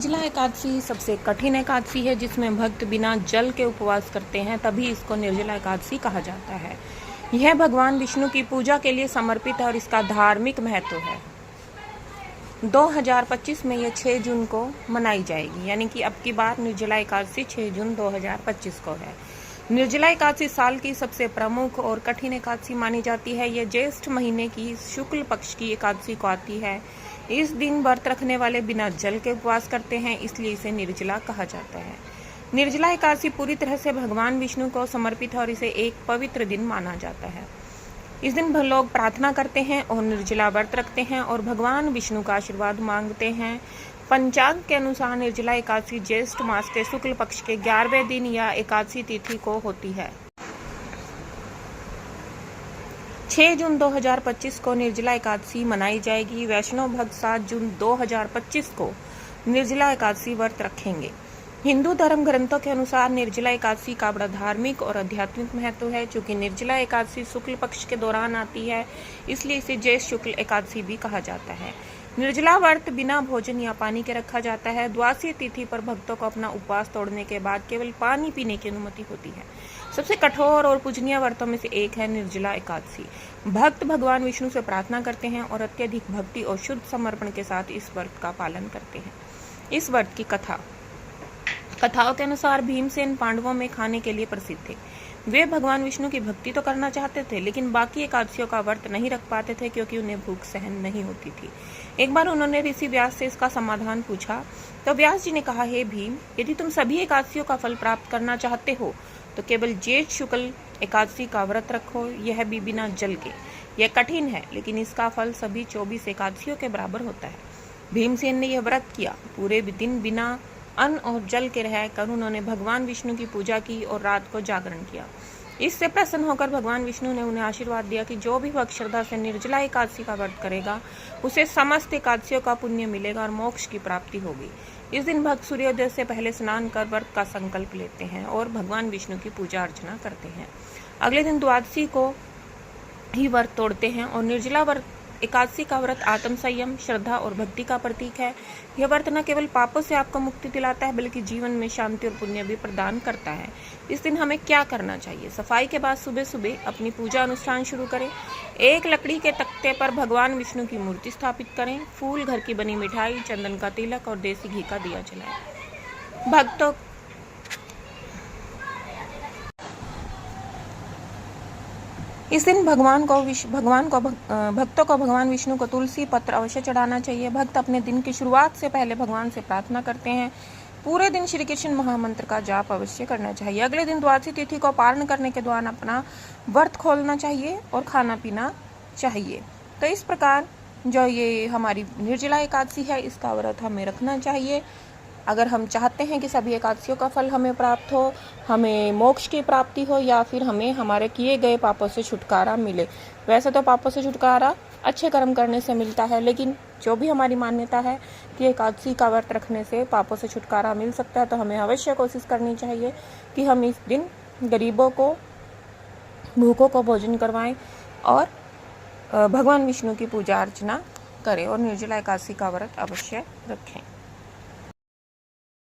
निर्जला एकादशी सबसे कठिन एकादशी है जिसमें भक्त बिना जल के उपवास करते हैं, तभी इसको निर्जला एकादशी कहा जाता है। यह भगवान विष्णु की पूजा के लिए समर्पित है और इसका धार्मिक महत्व है। 2025 में यह 6 जून को मनाई जाएगी, यानी कि अब की बार निर्जला एकादशी 6 जून 2025 को है। निर्जला एकादशी साल की सबसे प्रमुख और कठिन एकादशी मानी जाती है। यह ज्येष्ठ महीने की शुक्ल पक्ष की एकादशी को आती है। इस दिन व्रत रखने वाले बिना जल के उपवास करते हैं, इसलिए इसे निर्जला कहा जाता है। निर्जला एकादशी पूरी तरह से भगवान विष्णु को समर्पित है और इसे एक पवित्र दिन माना जाता है। इस दिन लोग प्रार्थना करते हैं और निर्जला व्रत रखते हैं और भगवान विष्णु का आशीर्वाद मांगते हैं। पंचांग के अनुसार निर्जला एकादशी ज्येष्ठ मास के शुक्ल पक्ष के 11वें दिन या एकादशी तिथि को होती है। 6 जून 2025 को निर्जला एकादशी मनाई जाएगी। वैष्णव भक्त 7 जून 2025 को निर्जला एकादशी व्रत रखेंगे। हिंदू धर्म ग्रंथों के अनुसार निर्जला एकादशी का बड़ा धार्मिक और आध्यात्मिक महत्व है। चूंकि निर्जला एकादशी शुक्ल पक्ष के दौरान आती है, इसलिए इसे ज्येष्ठ शुक्ल एकादशी भी कहा जाता है। निर्जला व्रत बिना भोजन या पानी के रखा जाता है। द्वादशी तिथि पर भक्तों को अपना उपवास तोड़ने के बाद केवल पानी पीने की अनुमति होती है। सबसे कठोर और पूजनीय व्रतों में से एक है निर्जला एकादशी। भक्त भगवान विष्णु से प्रार्थना करते हैं और अत्यधिक भक्ति और शुद्ध समर्पण के साथ इस व्रत का पालन करते हैं। इस व्रत की कथाओं के अनुसार भीमसेन पांडवों में खाने के लिए प्रसिद्ध थे। वे भगवान विष्णु की भक्ति तो करना चाहते थे, लेकिन बाकी एकादशियों का व्रत नहीं रख पाते थे क्योंकि उन्हें भूख सहन नहीं होती थी। एक बार उन्होंने ऋषि व्यास से इसका समाधान पूछा, तो व्यास जी ने कहा, हे भीम, यदि तुम सभी एकादशियों का फल प्राप्त करना चाहते हो तो केवल ज्येष्ठ शुक्ल एकादशी का व्रत रखो, यह भी बिना जल के। यह कठिन है, लेकिन इसका फल सभी 24 एकादशियों के बराबर होता है। भीमसेन ने यह व्रत किया। पूरे दिन बिना अन्न और जल के रहकर उन्होंने भगवान विष्णु की पूजा की और रात को जागरण किया। इससे प्रसन्न होकर भगवान विष्णु ने उन्हें आशीर्वाद दिया कि जो भी भक्त श्रद्धा से निर्जला एकादशी का व्रत करेगा, उसे समस्त एकादशियों का पुण्य मिलेगा और मोक्ष की प्राप्ति होगी। इस दिन भक्त सूर्योदय से पहले स्नान कर व्रत का संकल्प लेते हैं और भगवान विष्णु की पूजा अर्चना करते हैं। अगले दिन द्वादशी को ही व्रत तोड़ते हैं और निर्जला व्रत एकादशी का व्रत आत्म संयम, श्रद्धा और भक्ति का प्रतीक है। यह व्रत न केवल पापों से आपको मुक्ति दिलाता है, बल्कि जीवन में शांति और पुण्य भी प्रदान करता है। इस दिन हमें क्या करना चाहिए? सफाई के बाद सुबह सुबह अपनी पूजा अनुष्ठान शुरू करें। एक लकड़ी के तख्ते पर भगवान विष्णु की मूर्ति स्थापित करें। फूल, घर की बनी मिठाई, चंदन का तिलक और देसी घी का दिया जलाएं। भक्तों इस दिन भक्तों को भगवान विष्णु को तुलसी पत्र अवश्य चढ़ाना चाहिए। भक्त अपने दिन की शुरुआत से पहले भगवान से प्रार्थना करते हैं। पूरे दिन श्री कृष्ण महामंत्र का जाप अवश्य करना चाहिए। अगले दिन द्वादशी तिथि को पारण करने के दौरान अपना व्रत खोलना चाहिए और खाना पीना चाहिए। तो इस प्रकार जो ये हमारी निर्जला एकादशी है, इसका व्रत हमें रखना चाहिए अगर हम चाहते हैं कि सभी एकादशियों का फल हमें प्राप्त हो, हमें मोक्ष की प्राप्ति हो, या फिर हमें हमारे किए गए पापों से छुटकारा मिले। वैसे तो पापों से छुटकारा अच्छे कर्म करने से मिलता है, लेकिन जो भी हमारी मान्यता है कि एकादशी का व्रत रखने से पापों से छुटकारा मिल सकता है, तो हमें अवश्य कोशिश करनी चाहिए कि हम इस दिन गरीबों को, भूखों को भोजन करवाएं और भगवान विष्णु की पूजा अर्चना करें और निर्जला एकादशी का व्रत अवश्य रखें।